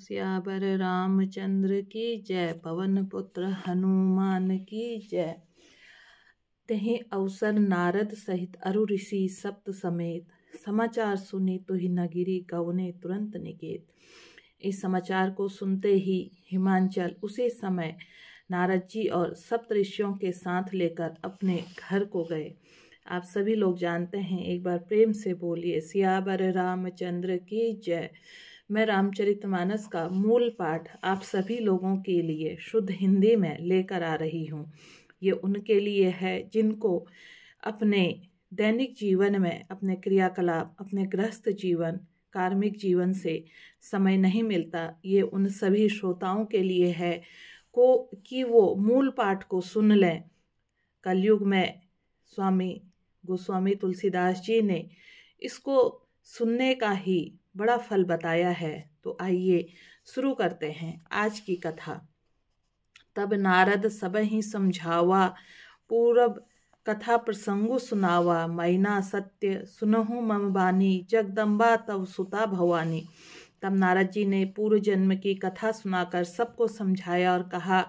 सियावर रामचंद्र की जय, पवन पुत्र हनुमान की जय। तेहि अवसर नारद सहित अरु ऋषि सप्त समेत, समाचार सुनी तुहि नगिरी गवने तुरंत निकेत। इस समाचार को सुनते ही हिमांचल उसी समय नारद जी और सप्त ऋषियों के साथ लेकर अपने घर को गए। आप सभी लोग जानते हैं, एक बार प्रेम से बोलिए सियावर रामचंद्र की जय। मैं रामचरितमानस का मूल पाठ आप सभी लोगों के लिए शुद्ध हिंदी में लेकर आ रही हूँ। ये उनके लिए है जिनको अपने दैनिक जीवन में, अपने क्रियाकलाप, अपने गृहस्थ जीवन, कार्मिक जीवन से समय नहीं मिलता। ये उन सभी श्रोताओं के लिए है कि वो मूल पाठ को सुन लें। कलयुग में स्वामी गोस्वामी तुलसीदास जी ने इसको सुनने का ही बड़ा फल बताया है। तो आइए शुरू करते हैं आज की कथा। तब नारद सब ही समझावा, पूरब कथा प्रसंगु सुनावा। मैना सत्य सुनहु मम बानी, जगदम्बा तव सुता भवानी। तब नारद जी ने पूर्व जन्म की कथा सुनाकर सबको समझाया और कहा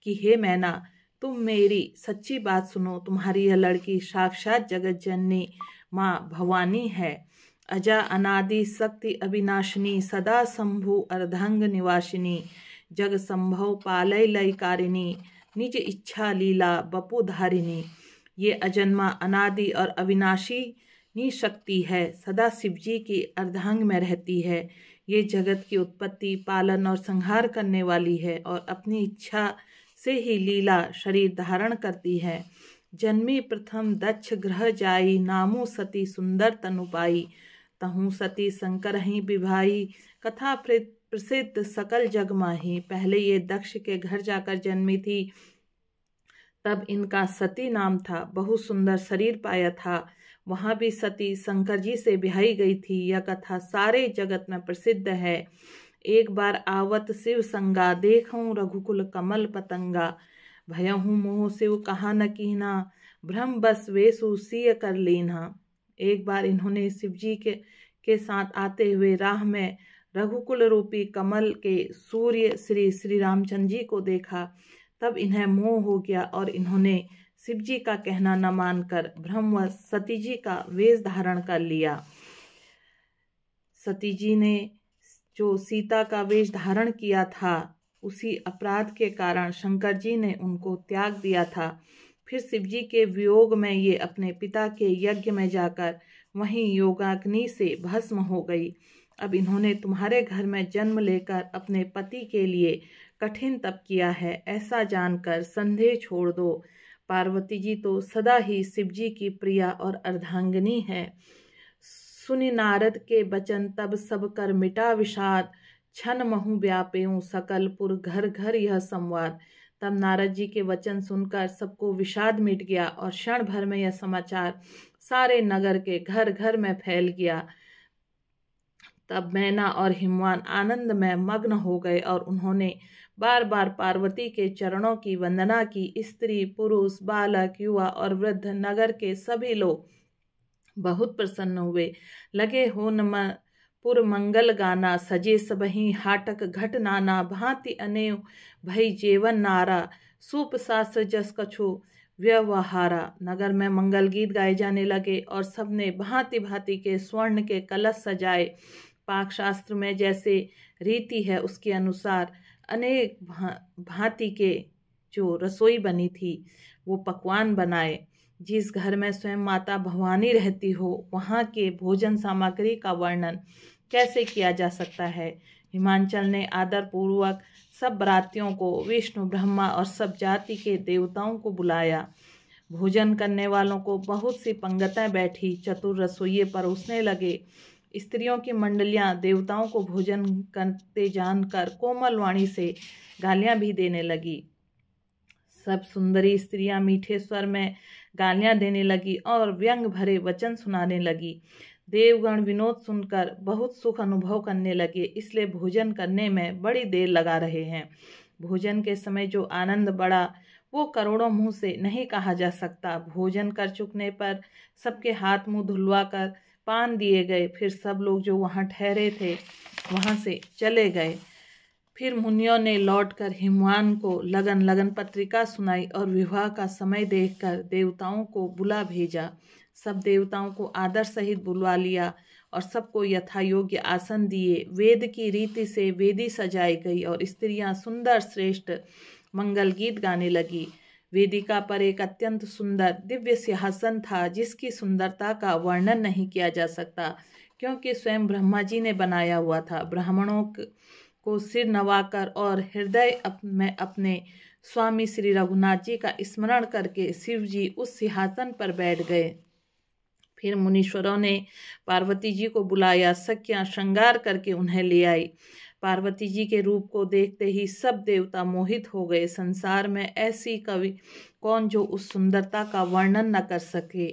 कि हे मैना, तुम मेरी सच्ची बात सुनो। तुम्हारी यह लड़की साक्षात जगत जननी माँ भवानी है। अजा अनादि शक्ति अविनाशिनी, सदा शंभु अर्धंग निवासिनी। जग संभव पालय लयकारिणी, निज इच्छा लीला बपुधारिणी। ये अजन्मा अनादि और अविनाशी शक्ति है, सदा शिवजी की अर्धांग में रहती है। ये जगत की उत्पत्ति, पालन और संहार करने वाली है और अपनी इच्छा से ही लीला शरीर धारण करती है। जन्मी प्रथम दक्ष ग्रह जाई, नामु सती सुंदर तनु पाई। तहु सती शंकर ही विभाई, कथा प्रसिद्ध सकल जग माही। पहले ये दक्ष के घर जाकर जन्मी थी, तब इनका सती नाम था। बहुत सुंदर शरीर पाया था। वहाँ भी सती शंकर जी से ब्याही गई थी। यह कथा सारे जगत में प्रसिद्ध है। एक बार आवत शिव संगा, देखूं रघुकुल कमल पतंगा। भयहूँ मोह शिव कहा न कीना, भ्रम बस वेसु सिय कर लीना। एक बार इन्होंने शिवजी के साथ आते हुए राह में रघुकुल रूपी कमल के सूर्य श्री रामचंद्र जी को देखा। तब इन्हें मोह हो गया और इन्होंने शिवजी का कहना न मानकर ब्रह्मवश सती जी का वेश धारण कर लिया। सती जी ने जो सीता का वेश धारण किया था, उसी अपराध के कारण शंकर जी ने उनको त्याग दिया था। फिर शिवजी के वियोग में ये अपने पिता के यज्ञ में जाकर वहीं योगाग्नि से भस्म हो गई। अब इन्होंने तुम्हारे घर में जन्म लेकर अपने पति के लिए कठिन तप किया है, ऐसा जानकर संदेह छोड़ दो। पार्वती जी तो सदा ही शिवजी की प्रिया और अर्धांगिनी है। सुनि नारद के बचन तब सब कर मिटा विषाद, छन महु व्यापेऊ सकल पुर घर घर यह संवाद। तब नारद जी के वचन सुनकर सबको विषाद मिट गया और क्षण भर में यह समाचार सारे नगर के घर घर में फैल गया। तब मैना और हिमवान आनंद में मग्न हो गए और उन्होंने बार बार पार्वती के चरणों की वंदना की। स्त्री, पुरुष, बालक, युवा और वृद्ध, नगर के सभी लोग बहुत प्रसन्न हुए। लगे हो न पुर मंगल गाना, सजे सबही हाटक घट नाना। भांति अनेव भई जेवन नारा, सूप शास्त्र जस कछु व्यवहारा। नगर में मंगल गीत गाए जाने लगे और सबने भांति भांति के स्वर्ण के कलश सजाए। पाक शास्त्र में जैसे रीति है उसके अनुसार अनेक भांति के जो रसोई बनी थी वो पकवान बनाए। जिस घर में स्वयं माता भवानी रहती हो, वहाँ के भोजन सामग्री का वर्णन कैसे किया जा सकता है। हिमांचल ने आदर पूर्वक सब बरातियों को, विष्णु, ब्रह्मा और सब जाति के देवताओं को बुलाया। भोजन करने वालों को बहुत सी पंगतें बैठी चतुर रसोइये परोसने लगे। स्त्रियों की मंडलियां देवताओं को भोजन करते जानकर कोमल वाणी से गालियां भी देने लगी। सब सुंदरी स्त्रियां मीठे स्वर में गालियां देने लगी और व्यंग भरे वचन सुनाने लगी। देवगण विनोद सुनकर बहुत सुख अनुभव करने लगे, इसलिए भोजन करने में बड़ी देर लगा रहे हैं। भोजन के समय जो आनंद बढ़ा वो करोड़ों मुंह से नहीं कहा जा सकता। भोजन कर चुकने पर सबके हाथ मुंह धुलवा कर पान दिए गए। फिर सब लोग जो वहाँ ठहरे थे वहाँ से चले गए। फिर मुनियों ने लौटकर हिमवान को लगन लगन पत्रिका सुनाई और विवाह का समय देखकर देवताओं को बुला भेजा। सब देवताओं को आदर सहित बुलवा लिया और सबको यथा योग्य आसन दिए। वेद की रीति से वेदी सजाई गई और स्त्रियां सुंदर श्रेष्ठ मंगल गीत गाने लगी। वेदिका पर एक अत्यंत सुंदर दिव्य सिंहासन था, जिसकी सुंदरता का वर्णन नहीं किया जा सकता, क्योंकि स्वयं ब्रह्मा जी ने बनाया हुआ था। ब्राह्मणों को सिर नवाकर और हृदय में अपने स्वामी श्री रघुनाथ जी का स्मरण करके शिव जी उस सिंहासन पर बैठ गए। फिर मुनीश्वरों ने पार्वती जी को बुलाया, सखियां श्रृंगार करके उन्हें ले आई। पार्वती जी के रूप को देखते ही सब देवता मोहित हो गए। संसार में ऐसी कवि कौन जो उस सुंदरता का वर्णन न कर सके।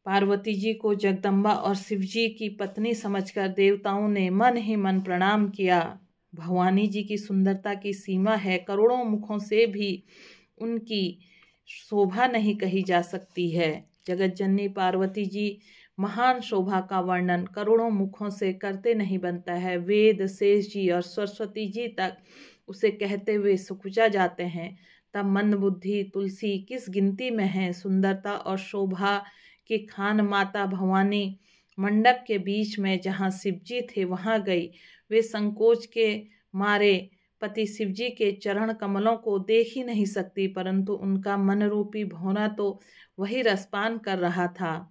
पार्वती जी को जगदम्बा और शिवजी की पत्नी समझकर देवताओं ने मन ही मन प्रणाम किया। भवानी जी की सुंदरता की सीमा है, करोड़ों मुखों से भी उनकी शोभा नहीं कही जा सकती है। जगत जननी पार्वती जी महान शोभा का वर्णन करोड़ों मुखों से करते नहीं बनता है। वेद, शेष जी और सरस्वती जी तक उसे कहते हुए सुकुचा जाते हैं, तब मंद बुद्धि तुलसी किस गिनती में है। सुंदरता और शोभा की खान माता भवानी मंडप के बीच में जहाँ शिवजी थे वहाँ गई। वे संकोच के मारे पति शिवजी के चरण कमलों को देख ही नहीं सकती, परंतु उनका मन रूपी भौरा तो वही रसपान कर रहा था।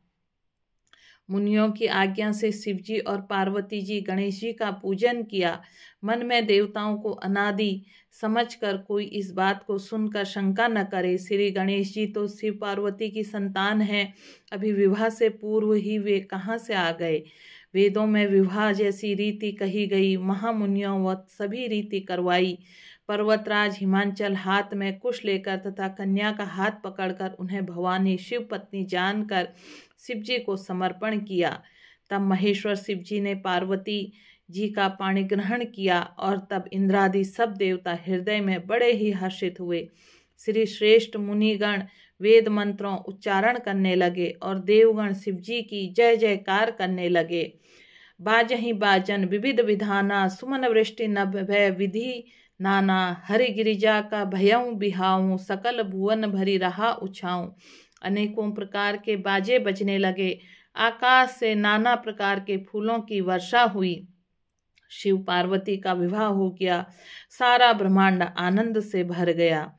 मुनियों की आज्ञा से शिवजी और पार्वती जी गणेश जी का पूजन किया। मन में देवताओं को अनादि समझकर कोई इस बात को सुनकर शंका न करे। श्री गणेश जी तो शिव पार्वती की संतान हैं, अभी विवाह से पूर्व ही वे कहाँ से आ गए। वेदों में विवाह जैसी रीति कही गई, महामुनियों व सभी रीति करवाई। पर्वतराज हिमांचल हाथ में कुश लेकर तथा कन्या का हाथ पकड़कर उन्हें भवानी शिव पत्नी जानकर शिवजी को समर्पण किया। तब महेश्वर शिवजी ने पार्वती जी का पाणी ग्रहण किया और तब इंद्रादि सब देवता हृदय में बड़े ही हर्षित हुए। श्री श्रेष्ठ मुनिगण वेद मंत्रों उच्चारण करने लगे और देवगण शिवजी की जय जयकार करने लगे। बाजहि बाजन विविध विधाना, सुमन वृष्टि नभ भय विधि नाना। हरि गिरिजा का भयऊँ बिहाऊँ, सकल भुवन भरी रहा उछाऊँ। अनेकों प्रकार के बाजे बजने लगे, आकाश से नाना प्रकार के फूलों की वर्षा हुई। शिव पार्वती का विवाह हो गया, सारा ब्रह्मांड आनंद से भर गया।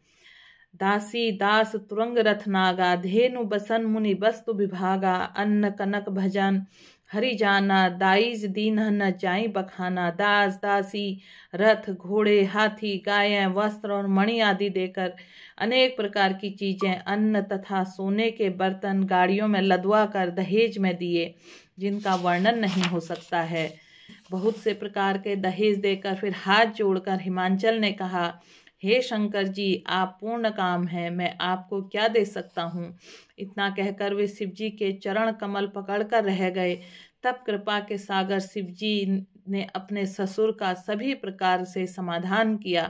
दासी दास तुरंग रथ नागा, धेनु बसन मुनि वस्तु विभागा। अन्न कनक भजन हरि जाना, दाइज दीन न जाई बखाना। दास दासी रथ घोड़े हाथी गायें वस्त्र और मणि आदि देकर अनेक प्रकार की चीजें, अन्न तथा सोने के बर्तन गाड़ियों में लदवा कर दहेज में दिए, जिनका वर्णन नहीं हो सकता है। बहुत से प्रकार के दहेज देकर फिर हाथ जोड़कर हिमांचल ने कहा, हे शंकर जी, आप पूर्ण काम हैं, मैं आपको क्या दे सकता हूँ। इतना कहकर वे शिवजी के चरण कमल पकड़कर रह गए। तब कृपा के सागर शिवजी ने अपने ससुर का सभी प्रकार से समाधान किया।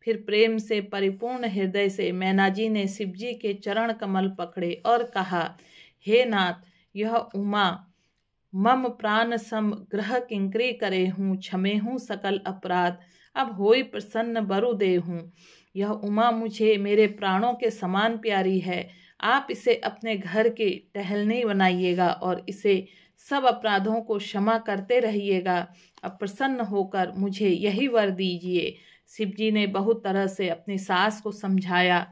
फिर प्रेम से परिपूर्ण हृदय से मैना जी ने शिवजी के चरण कमल पकड़े और कहा, हे नाथ, यह उमा मम प्राण सम ग्रह किंकरी करे हूँ, क्षमे हूँ सकल अपराध, अब होई प्रसन्न बरु दे हूँ। यह उमा मुझे मेरे प्राणों के समान प्यारी है, आप इसे अपने घर के टहलनी बनाइएगा और इसे सब अपराधों को क्षमा करते रहिएगा। अब प्रसन्न होकर मुझे यही वर दीजिए। शिवजी ने बहुत तरह से अपनी सास को समझाया।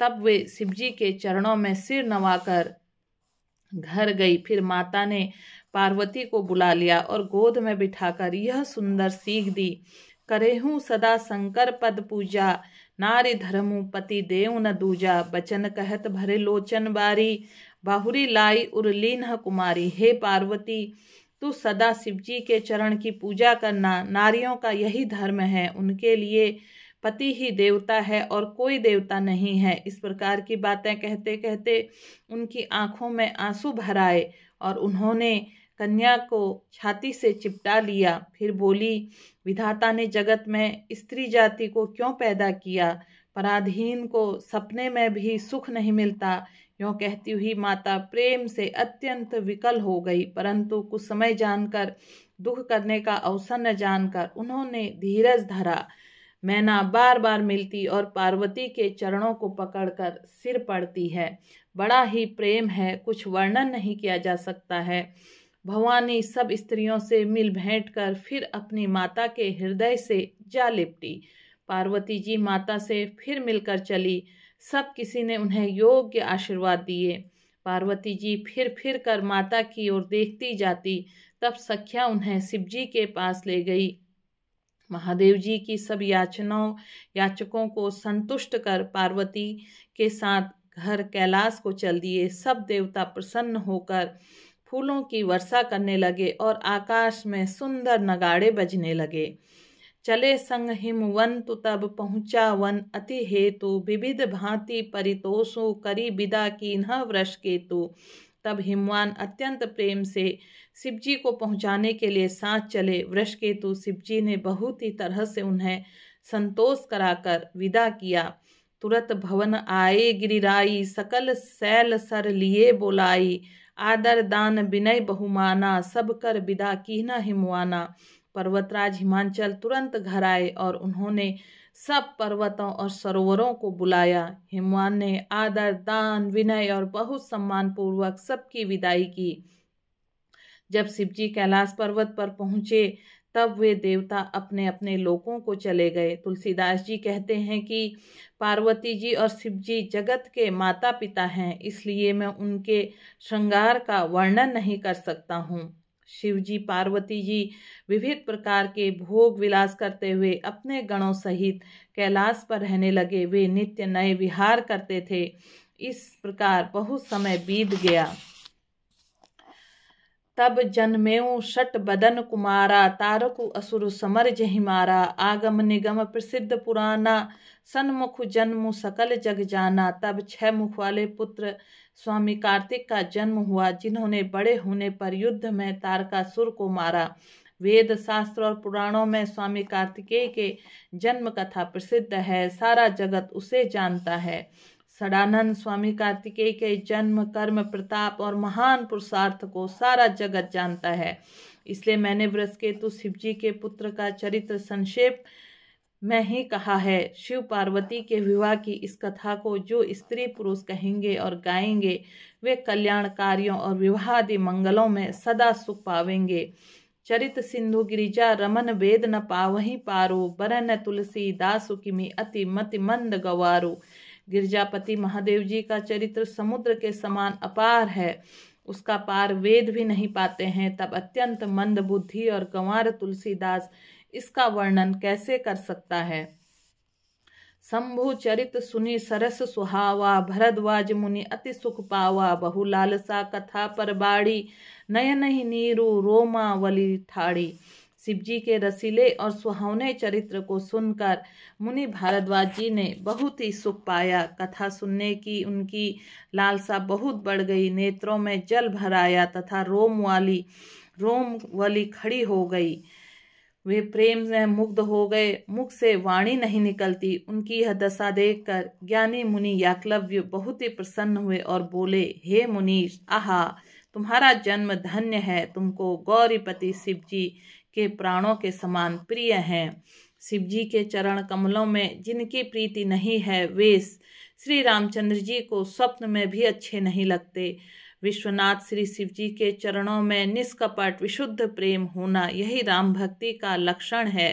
तब वे शिवजी के चरणों में सिर नवाकर घर गई। फिर माता ने पार्वती को बुला लिया और गोद में बिठाकर यह सुंदर सीख दी, करेहूँ सदा शंकर पद पूजा, नारी धर्मु पति देव न दूजा। बचन कहत भरे लोचन बारी, बाहुरी लाई उर्लीन कुमारी। हे पार्वती, तू सदा शिवजी के चरण की पूजा करना, नारियों का यही धर्म है, उनके लिए पति ही देवता है और कोई देवता नहीं है। इस प्रकार की बातें कहते कहते उनकी आंखों में आंसू भर आए और उन्होंने कन्या को छाती से चिपटा लिया। फिर बोली, विधाता ने जगत में स्त्री जाति को क्यों पैदा किया? पराधीन को सपने में भी सुख नहीं मिलता, यूँ कहती हुई माता प्रेम से अत्यंत विकल हो गई, परंतु कुछ समय जानकर, दुख करने का अवसर न जानकर उन्होंने धीरज धरा। मैना बार बार मिलती और पार्वती के चरणों को पकड़कर सिर पड़ती है। बड़ा ही प्रेम है, कुछ वर्णन नहीं किया जा सकता है। भवानी सब स्त्रियों से मिल भेंट कर फिर अपनी माता के हृदय से जा लिपटी। पार्वती जी माता से फिर मिलकर चली। सब किसी ने उन्हें योग्य आशीर्वाद दिए। पार्वती जी फिर कर माता की ओर देखती जाती। तब सख्या उन्हें शिवजी के पास ले गई। महादेव जी की सब याचकों को संतुष्ट कर पार्वती के साथ घर कैलाश को चल दिए। सब देवता प्रसन्न होकर फूलों की वर्षा करने लगे और आकाश में सुंदर नगाड़े बजने लगे। चले संग हिमवंतु तब पहुँचा वन अति हेतु, विविध भांति परितोषु करी विदा कीन्ह वृष केतु। तब हिमवान अत्यंत प्रेम से शिवजी को पहुंचाने के लिए साथ चले। वृषकेतु शिवजी ने बहुत ही तरह से उन्हें संतोष कराकर विदा किया। तुरंत भवन आए गिरिराई, सकल शैल सर लिए बोलाई। आदर दान विनय बहुमाना, सब कर विदा कीन्ह हिमवाना। पर्वतराज हिमांचल तुरंत घर आए और उन्होंने सब पर्वतों और सरोवरों को बुलाया। हिमवान ने आदर दान विनय और बहुत सम्मान पूर्वक सबकी विदाई की। जब शिवजी कैलाश पर्वत पर पहुंचे तब वे देवता अपने अपने लोकों को चले गए। तुलसीदास जी कहते हैं कि पार्वती जी और शिवजी जगत के माता पिता हैं, इसलिए मैं उनके श्रृंगार का वर्णन नहीं कर सकता हूँ। शिवजी पार्वती जी विविध प्रकार के भोग विलास करते हुए अपने गणों सहित कैलाश पर रहने लगे। वे नित्य नए विहार करते थे। इस प्रकार बहुत समय बीत गया। तब जन्मेऊ शट बदन कुमारा, तारकु असुर समर जहि मारा। आगम निगम प्रसिद्ध पुराना, सन्मुख जन्म सकल जग जाना। तब 6 मुख वाले पुत्र स्वामी कार्तिक का जन्म हुआ, जिन्होंने बड़े होने पर युद्ध में तारकासुर को मारा। वेद शास्त्र और पुराणों में स्वामी कार्तिकेय के जन्म कथा प्रसिद्ध है। सारा जगत उसे जानता है। सदानंद स्वामी कार्तिकेय के जन्म, कर्म, प्रताप और महान पुरुषार्थ को सारा जगत जानता है। इसलिए मैंने वृषकेतु शिवजी के पुत्र का चरित्र संक्षेप में ही कहा है। शिव पार्वती के विवाह की इस कथा को जो स्त्री पुरुष कहेंगे और गाएंगे, वे कल्याण कार्यों और विवाहादि मंगलों में सदा सुख पावेंगे। चरित सिंधु गिरिजा रमन वेद न पावहीं पारो, बरन तुलसी दासु किमि अति मति मंद गवारो। गिरजापति महादेव जी का चरित्र समुद्र के समान अपार है, उसका पार वेद भी नहीं पाते हैं। तब अत्यंत मंद बुद्धि और गंवार तुलसीदास इसका वर्णन कैसे कर सकता है। शंभु चरित सुनी सरस सुहावा, भरद्वाज मुनि अति सुख पावा। बहु लालसा कथा पर बाड़ी, नयन ही नीरू रोमावली ठाड़ी। शिवजी के रसीले और सुहावने चरित्र को सुनकर मुनि भारद्वाज जी ने बहुत ही सुख पाया। कथा सुनने की उनकी लालसा बहुत बढ़ गई। नेत्रों में जल भर आया तथा रोम वाली खड़ी हो गई। वे प्रेम में मुग्ध हो गए, मुख से वाणी नहीं निकलती। उनकी यह दशा देखकर ज्ञानी मुनि याकलव्य बहुत ही प्रसन्न हुए और बोले, हे मुनीश, आहा, तुम्हारा जन्म धन्य है। तुमको गौरीपति शिवजी के प्राणों के समान प्रिय हैं। शिवजी के चरण कमलों में जिनकी प्रीति नहीं है, वे श्री रामचंद्र जी को स्वप्न में भी अच्छे नहीं लगते। विश्वनाथ श्री शिवजी के चरणों में निष्कपट विशुद्ध प्रेम होना, यही राम भक्ति का लक्षण है।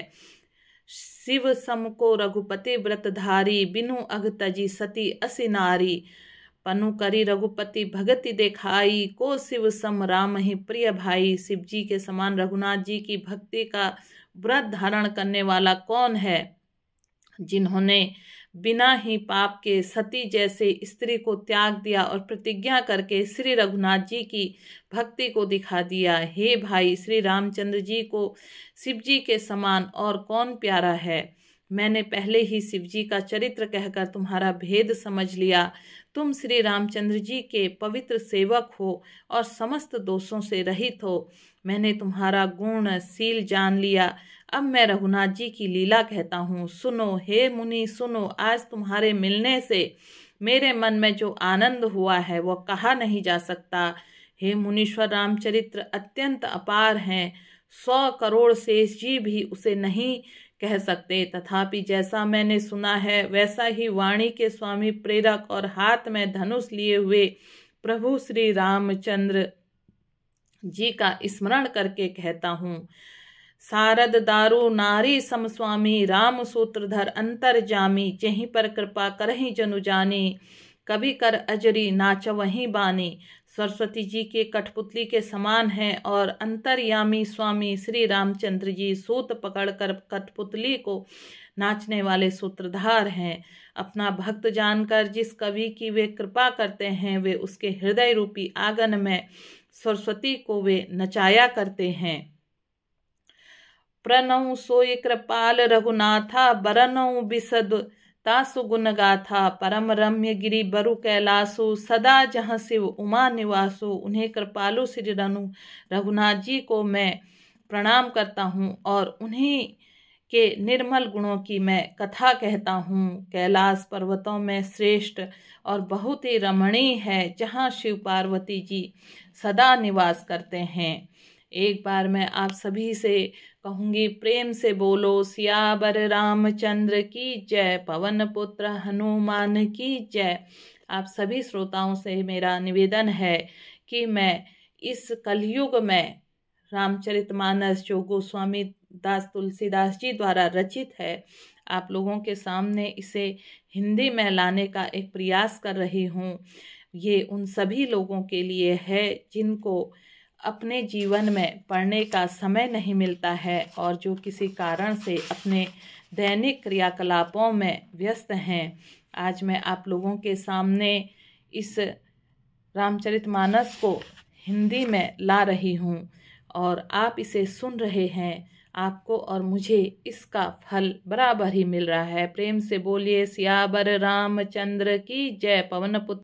शिव सम को रघुपति व्रतधारी, बिनु अघ तजी सती असि नारी। पनु करी रघुपति भगति देखाई, को शिव सम राम ही प्रिय भाई। शिवजी के समान रघुनाथ जी की भक्ति का व्रत धारण करने वाला कौन है, जिन्होंने बिना ही पाप के सती जैसे स्त्री को त्याग दिया और प्रतिज्ञा करके श्री रघुनाथ जी की भक्ति को दिखा दिया। हे भाई, श्री रामचंद्र जी को शिवजी के समान और कौन प्यारा है। मैंने पहले ही शिवजी का चरित्र कहकर तुम्हारा भेद समझ लिया। तुम श्री रामचंद्र जी के पवित्र सेवक हो और समस्त दोषों से रहित हो। मैंने तुम्हारा गुण शील जान लिया। अब मैं रघुनाथ जी की लीला कहता हूँ, सुनो हे मुनि सुनो। आज तुम्हारे मिलने से मेरे मन में जो आनंद हुआ है वह कहा नहीं जा सकता। हे मुनीश्वर, रामचरित्र अत्यंत अपार हैं। 100 करोड़ शेष जी भी उसे नहीं कह सकते। तथापि जैसा मैंने सुना है वैसा ही वाणी के स्वामी प्रेरक और हाथ में धनुष लिए हुए प्रभु श्री रामचंद्र जी का स्मरण करके कहता हूँ। सारद दारू नारी सम स्वामी, राम सूत्रधर अंतर जामी, जहीं पर कृपा करहीं जनु जानी, कभी कर अजरी नाच वहीं बानी। सरस्वती जी के कठपुतली के समान हैं और अंतर्यामी स्वामी श्री रामचंद्र जी सूत पकड़कर कठपुतली को नाचने वाले सूत्रधार हैं। अपना भक्त जानकर जिस कवि की वे कृपा करते हैं, वे उसके हृदय रूपी आंगन में सरस्वती को वे नचाया करते हैं। प्रणव सोई कृपाल रघुनाथा, बरनऊ बिसद तासु गुण गाथा, परम रम्य गिरि बरु कैलासु, सदा जहाँ शिव उमा निवासु। उन्हें कृपालु श्री रघुनाथ जी को मैं प्रणाम करता हूँ और उन्हीं के निर्मल गुणों की मैं कथा कहता हूँ। कैलाश पर्वतों में श्रेष्ठ और बहुत ही रमणीय है, जहाँ शिव पार्वती जी सदा निवास करते हैं। एक बार मैं आप सभी से कहूँगी, प्रेम से बोलो सियावर रामचंद्र की जय, पवन पुत्र हनुमान की जय। आप सभी श्रोताओं से मेरा निवेदन है कि मैं इस कलयुग में रामचरितमानस जो गोस्वामी दास तुलसीदास जी द्वारा रचित है, आप लोगों के सामने इसे हिंदी में लाने का एक प्रयास कर रही हूँ। ये उन सभी लोगों के लिए है जिनको अपने जीवन में पढ़ने का समय नहीं मिलता है और जो किसी कारण से अपने दैनिक क्रियाकलापों में व्यस्त हैं। आज मैं आप लोगों के सामने इस रामचरितमानस को हिंदी में ला रही हूँ और आप इसे सुन रहे हैं। आपको और मुझे इसका फल बराबर ही मिल रहा है। प्रेम से बोलिए सियावर रामचंद्र की जय। पवन पुत्र